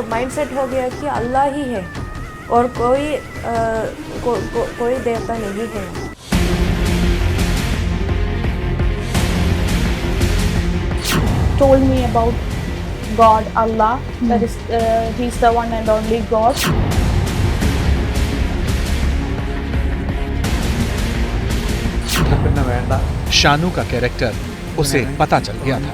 Mindset हो गया कि अल्लाह ही है और कोई देवता नहीं है। Told me about God, Allah, that is, He's the one and only God. Shanu का कैरेक्टर उसे पता चल गया था।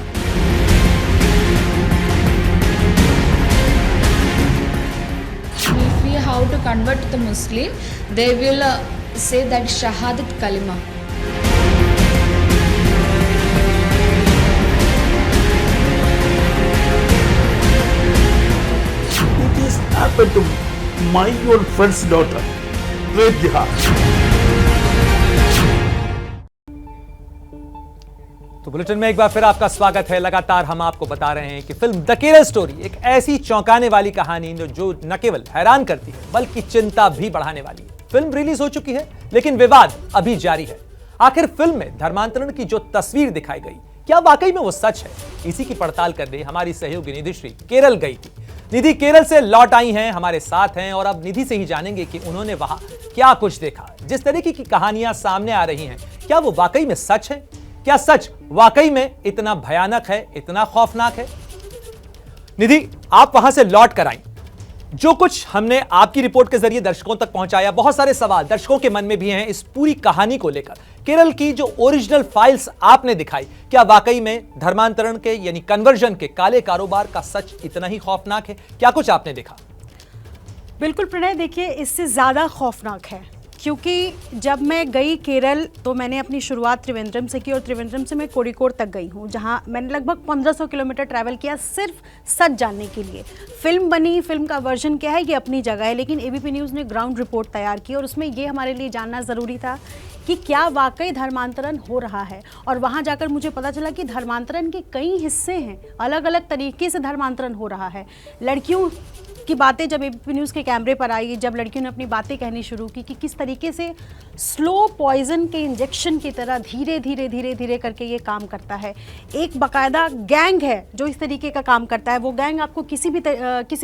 If we how to convert the Muslim, they will say that Shahadat Kalima. It is happened to my own friend's daughter, Vedya. तो bulletin में एक बार फिर आपका स्वागत है। लगातार हम आपको बता रहे हैं कि फिल्म द केरल स्टोरी एक ऐसी चौंकाने वाली कहानी जो न केवल हैरान करती है बल्कि चिंता भी बढ़ाने वाली है। फिल्म रिलीज हो चुकी है लेकिन विवाद अभी जारी है। आखिर फिल्म में धर्मांतरण की जो तस्वीर दिखाई गई, क्या वाकई में वो सच है? इसी की पड़ताल करने हमारी सहयोगी निधि श्री केरल गई थी। निधि केरल से लौट आई हैं, हमारे साथ हैं और अब निधि से ही जानेंगे कि उन्होंने वहां क्या कुछ देखा। जिस तरीके की कहानियां सामने आ रही हैं, क्या वो वाकई में सच है? क्या सच वाकई में इतना भयानक है, इतना खौफनाक है? निधि, आप वहां से लौट कर आई, जो कुछ हमने आपकी रिपोर्ट के जरिए दर्शकों तक पहुंचाया, बहुत सारे सवाल दर्शकों के मन में भी हैं इस पूरी कहानी को लेकर। केरल की जो ओरिजिनल फाइल्स आपने दिखाई, क्या वाकई में धर्मांतरण के यानी कन्वर्जन के काले कारोबार का सच इतना ही खौफनाक है? क्या कुछ आपने देखा? बिल्कुल प्रणय, देखिए इससे ज़्यादा खौफनाक है, क्योंकि जब मैं गई केरल तो मैंने अपनी शुरुआत त्रिवेंद्रम से की और त्रिवेंद्रम से मैं कोड़िकोड तक गई हूँ, जहाँ मैंने लगभग 1500 किलोमीटर ट्रैवल किया सिर्फ सच जानने के लिए। फिल्म बनी, फिल्म का वर्जन क्या है ये अपनी जगह है, लेकिन एबीपी न्यूज़ ने ग्राउंड रिपोर्ट तैयार की और उसमें ये हमारे लिए जानना ज़रूरी था कि क्या वाकई धर्मांतरण हो रहा है। और वहाँ जाकर मुझे पता चला कि धर्मांतरण के कई हिस्से हैं, अलग अलग तरीके से धर्मांतरण हो रहा है। लड़कियों की बातें जब एबीपी न्यूज़ के कैमरे पर आई, जब लड़कियों ने अपनी बातें कहनी शुरू की कि किस तरीके से स्लो पॉइजन के इंजेक्शन की तरह धीरे धीरे धीरे धीरे करके ये काम करता है। एक बाकायदा गैंग है जो इस तरीके का काम करता है। वो गैंग आपको किसी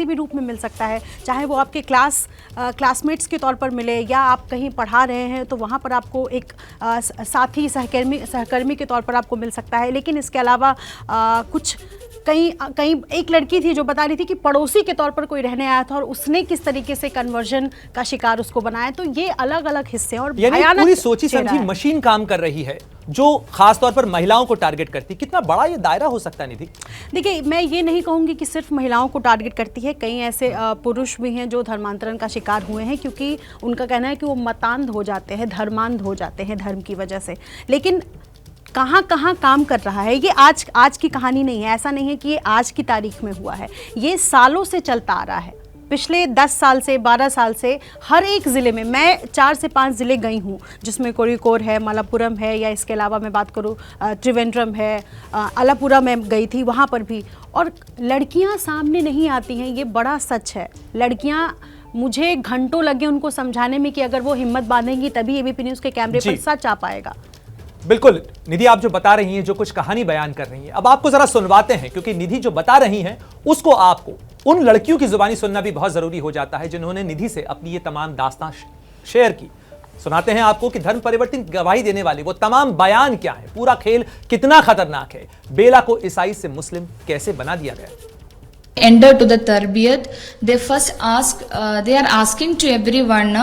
भी रूप में मिल सकता है, चाहे वो आपके क्लासमेट्स के तौर पर मिले या आप कहीं पढ़ा रहे हैं तो वहाँ पर आपको एक साथी सहकर्मी के तौर पर आपको मिल सकता है। लेकिन इसके अलावा कुछ कहीं एक लड़की थी जो बता रही थी कि पड़ोसी के तौर पर कोई रहने आया था और उसने किस तरीके से कन्वर्जन का शिकार उसको बनाया। तो ये अलग अलग हिस्से हैं और यानी पूरी सोची समझी मशीन काम कर रही है जो खास तौर पर महिलाओं को टारगेट करती है। कितना बड़ा ये दायरा हो सकता है निधि? देखिए, मैं ये नहीं कहूँगी कि सिर्फ महिलाओं को टारगेट करती है, कई ऐसे पुरुष भी हैं जो धर्मांतरण का शिकार हुए हैं, क्योंकि उनका कहना है कि वो मतांध हो जाते हैं, धर्मांध हो जाते हैं धर्म की वजह से। लेकिन कहाँ कहाँ काम कर रहा है ये आज की कहानी नहीं है। ऐसा नहीं है कि ये आज की तारीख में हुआ है, ये सालों से चलता आ रहा है। पिछले 10 साल से 12 साल से हर एक ज़िले में, मैं 4 से 5 ज़िले गई हूँ, जिसमें कोड़िकोड है, मलप्पुरम है, या इसके अलावा मैं बात करूँ त्रिवेंद्रम है, आलपुरा में गई थी, वहाँ पर भी। और लड़कियाँ सामने नहीं आती हैं, ये बड़ा सच है। लड़कियाँ, मुझे घंटों लगे उनको समझाने में कि अगर वो हिम्मत बांधेंगी तभी एबीपी न्यूज़ के कैमरे पर सच आ पाएगा। बिल्कुल निधि, आप जो बता रही हैं, जो कुछ कहानी बयान कर रही हैं, अब आपको जरा सुनवाते हैं, क्योंकि निधि जो बता रही हैं उसको आपको उन लड़कियों की जुबानी सुनना भी बहुत जरूरी हो जाता है जिन्होंने निधि से अपनी ये तमाम दास्तां शेयर की। सुनाते हैं आपको कि धर्म परिवर्तन की गवाही देने वाले वो तमाम बयान क्या है, पूरा खेल कितना खतरनाक है, बेला को ईसाई से मुस्लिम कैसे बना दिया गया। Enter to the tarbiyat, they first ask, they are asking to everyone,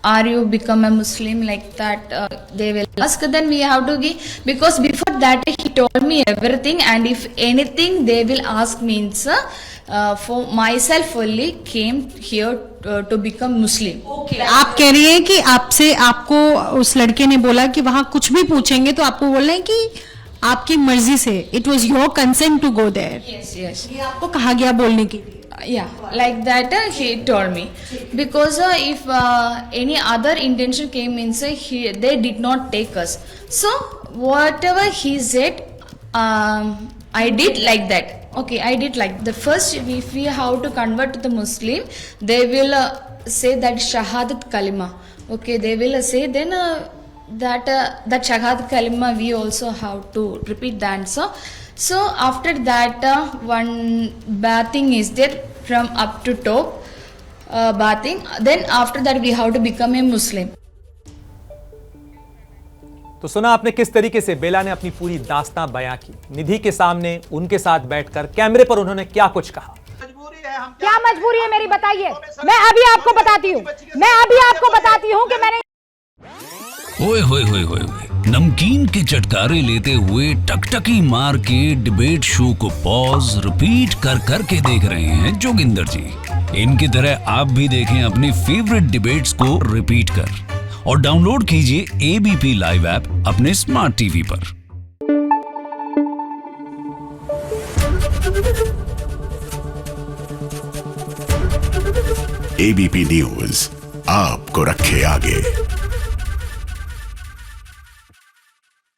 are you become a Muslim, like that they will ask. Then we have to give, because before that he told me everything, and if anything they will ask means for myself only came here to become Muslim. Okay. आप कह रही हैं कि आपको उस लड़के ने बोला कि वहाँ कुछ भी पूछेंगे तो आपको बोलना है कि आपकी मर्जी से, it was your consent to go there. Yes, yes. ये आपको कहा गया बोलने के लिए? Yeah, like that he told me, because if any other intention came means they did not take us. So whatever he said, I did like that. Okay, I did like the first. If we have to convert to the Muslim, they will say that Shahadat Kalima. Okay, they will say then that Shahadat Kalima we also have to repeat the answer. So after that, one bathing is there from up to top, bathing. Then after that we have to become a Muslim. तो सुना आपने किस तरीके से बेला ने अपनी पूरी दास्तां बयां की। निधि के सामने उनके साथ बैठकर कैमरे पर उन्होंने क्या कुछ कहा। क्या मजबूरी है मेरी, बताइए। मैं अभी आपको बताती हूँ कि मैंने ओए होए होए होए होए, नमकीन के चटकारे लेते हुए टकटकी मार के डिबेट शो को पॉज रिपीट कर कर के देख रहे हैं जोगिंदर जी। इनकी तरह आप भी देखें अपनी फेवरेट डिबेट्स को रिपीट कर और डाउनलोड कीजिए ABP लाइव ऐप अपने स्मार्ट टीवी पर। ABP न्यूज आपको रखे आगे।